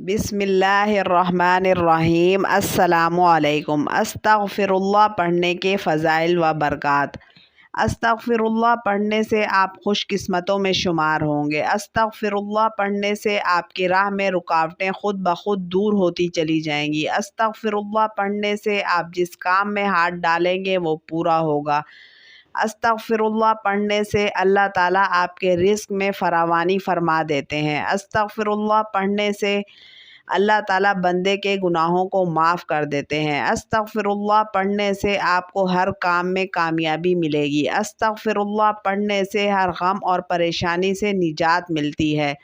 बिस्मिल्लाहिर्रहमानिर्रहीम। अस्सलामुअलैकुम। अस्तगफिरुल्लाह पढ़ने के फ़ज़ाइल व बरक़ात। अस्तगफिरुल्लाह पढ़ने से आप खुशकिस्मतों में शुमार होंगे। अस्तगफिरुल्लाह पढ़ने से आपकी राह में रुकावटें खुद ब खुद दूर होती चली जाएंगी। अस्तगफिरुल्लाह पढ़ने से आप जिस काम में हाथ डालेंगे वो पूरा होगा। अस्तगफिरुल्लाह पढ़ने से अल्लाह ताला आपके रिज़्क़ में फरावानी फरमा देते हैं। अस्तगफिरुल्लाह पढ़ने से अल्लाह ताला बंदे के गुनाहों को माफ़ कर देते हैं। अस्तगफिरुल्लाह पढ़ने से आपको हर काम में कामयाबी मिलेगी। अस्तगफिरुल्लाह पढ़ने से हर गम और परेशानी से निजात मिलती है।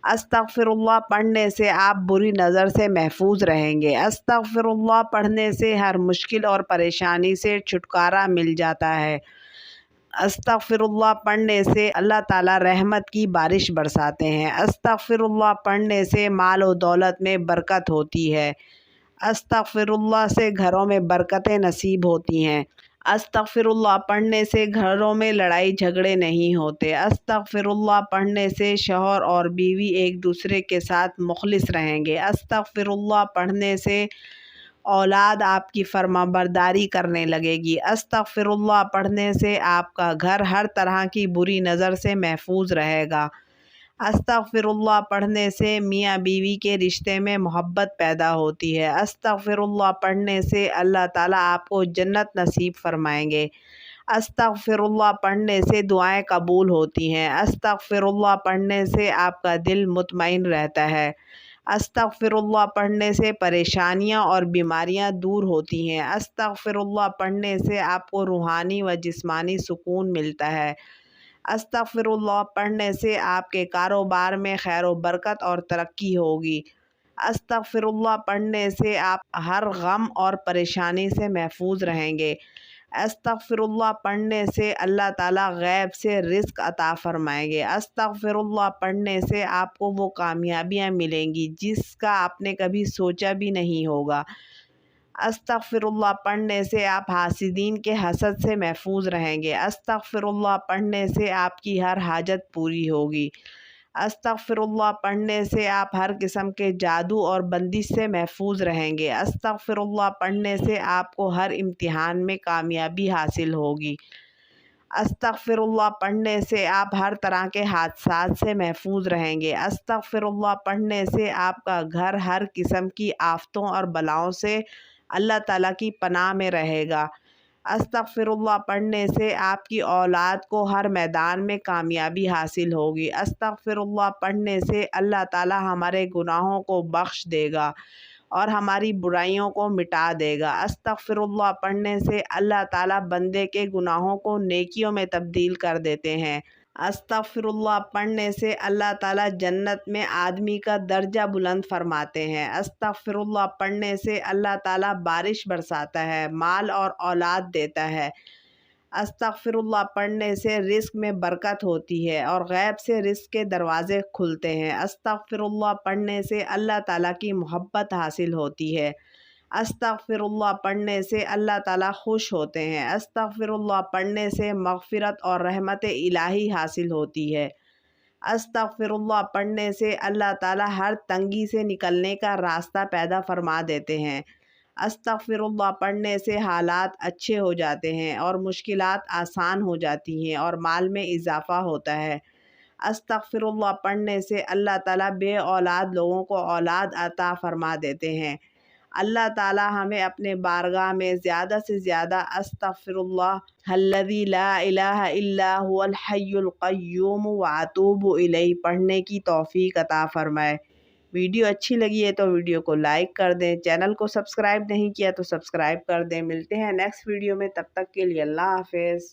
अस्तगफिरुल्लाह पढ़ने से आप बुरी नज़र से महफूज रहेंगे। अस्तगफिरुल्लाह पढ़ने से हर मुश्किल और परेशानी से छुटकारा मिल जाता है। अस्तगफिरुल्लाह पढ़ने से अल्लाह ताला रहमत की बारिश बरसाते हैं। अस्तगफिरुल्लाह पढ़ने से माल और दौलत में बरकत होती है। अस्तगफिरुल्लाह से घरों में बरकतें नसीब होती हैं। अस्तगफिरुल्लाह पढ़ने से घरों में लड़ाई झगड़े नहीं होते। अस्तगफिरुल्लाह पढ़ने से शौहर और बीवी एक दूसरे के साथ मुखलिस रहेंगे। अस्तगफिरुल्लाह पढ़ने से औलाद आपकी फरमाबरदारी करने लगेगी। अस्तगफिरुल्लाह पढ़ने से आपका घर हर तरह की बुरी नज़र से महफूज रहेगा। अस्तगफिरुल्लाह पढ़ने से मियाँ बीवी के रिश्ते में मोहब्बत पैदा होती है। अस्तगफिरुल्लाह पढ़ने से अल्लाह ताला आपको जन्नत नसीब फरमाएंगे। अस्तगफिरुल्लाह पढ़ने से दुआएं कबूल होती हैं। अस्तगफिरुल्लाह पढ़ने से आपका दिल मुतमईन रहता है। अस्तगफिरुल्लाह पढ़ने से परेशानियां और बीमारियां दूर होती हैं। अस्तगफिरुल्लाह पढ़ने से आपको रूहानी व जिस्मानी सुकून मिलता है। अस्तगफिरुल्लाह पढ़ने से आपके कारोबार में खैर व बरकत और तरक्की होगी। अस्तगफिरुल्लाह पढ़ने से आप हर गम और परेशानी से महफूज रहेंगे। अस्तगफिरुल्लाह पढ़ने से अल्लाह ताला गैब से रिज़्क़ अता फरमाएंगे। अस्तगफिरुल्लाह पढ़ने से आपको वो कामयाबियाँ मिलेंगी जिसका आपने कभी सोचा भी नहीं होगा। अस्तगफिरुल्लाह पढ़ने से आप हासिदीन के हसद से महफूज रहेंगे। अस्तगफिरुल्लाह पढ़ने से आपकी हर हाजत पूरी होगी। अस्तगफिरुल्लाह पढ़ने से आप हर किस्म के जादू और बंदिश से महफूज रहेंगे। अस्तगफिरुल्लाह पढ़ने से आपको हर इम्तिहान में कामयाबी हासिल होगी। अस्तगफिरुल्लाह पढ़ने से आप हर तरह के हादसात से महफूज रहेंगे। अस्तगफिरुल्लाह पढ़ने से आपका घर हर किस्म की आफतों और बलाओं से अल्लाह ताला की पनाह में रहेगा। अस्तगफिरुल्लाह पढ़ने से आपकी औलाद को हर मैदान में कामयाबी हासिल होगी। अस्तगफिरुल्लाह पढ़ने से अल्लाह ताला हमारे गुनाहों को बख्श देगा और हमारी बुराइयों को मिटा देगा। अस्तगफिरुल्लाह पढ़ने से अल्लाह ताला बंदे के गुनाहों को नेकियों में तब्दील कर देते हैं। अस्तगफिरुल्लाह पढ़ने से अल्लाह ताला जन्नत में आदमी का दर्जा बुलंद फरमाते हैं। अस्तगफिरुल्लाह पढ़ने से अल्लाह ताला बारिश बरसाता है, माल और औलाद देता है। अस्तगफिरुल्लाह पढ़ने से रिज़्क़ में बरकत होती है और गैब से रिज़्क़ के दरवाज़े खुलते हैं। अस्तगफिरुल्लाह पढ़ने से अल्लाह ताला की मोहब्बत हासिल होती है। अस्तगफिरुल्लाह पढ़ने से अल्लाह ताला खुश होते हैं। अस्तगफिरुल्लाह पढ़ने से मग़फ़िरत और रहमत इलाही हासिल होती है। अस्तगफिरुल्लाह पढ़ने से अल्लाह ताला हर तंगी से निकलने का रास्ता पैदा फरमा देते हैं। अस्तगफिरुल्लाह पढ़ने से हालात अच्छे हो जाते हैं और मुश्किलात आसान हो जाती हैं और माल में इजाफ़ा होता है। अस्तगफिरुल्लाह पढ़ने से अल्लाह ताला बे औलाद लोगों को औलाद अता फरमा देते हैं। अल्लाह ताला हमें अपने बारगाह में ज़्यादा से ज़्यादा अस्तगफिरुल्लाह हल्लज़ी ला इलाहा इल्ला हुवल हय्युल क़य्यूम व अतूबु इलैहि पढ़ने की तौफ़ीक़ अता फ़रमाए। वीडियो अच्छी लगी है तो वीडियो को लाइक कर दें। चैनल को सब्सक्राइब नहीं किया तो सब्सक्राइब कर दें। मिलते हैं नेक्स्ट वीडियो में, तब तक के लिए अल्लाह हाफ़िज़।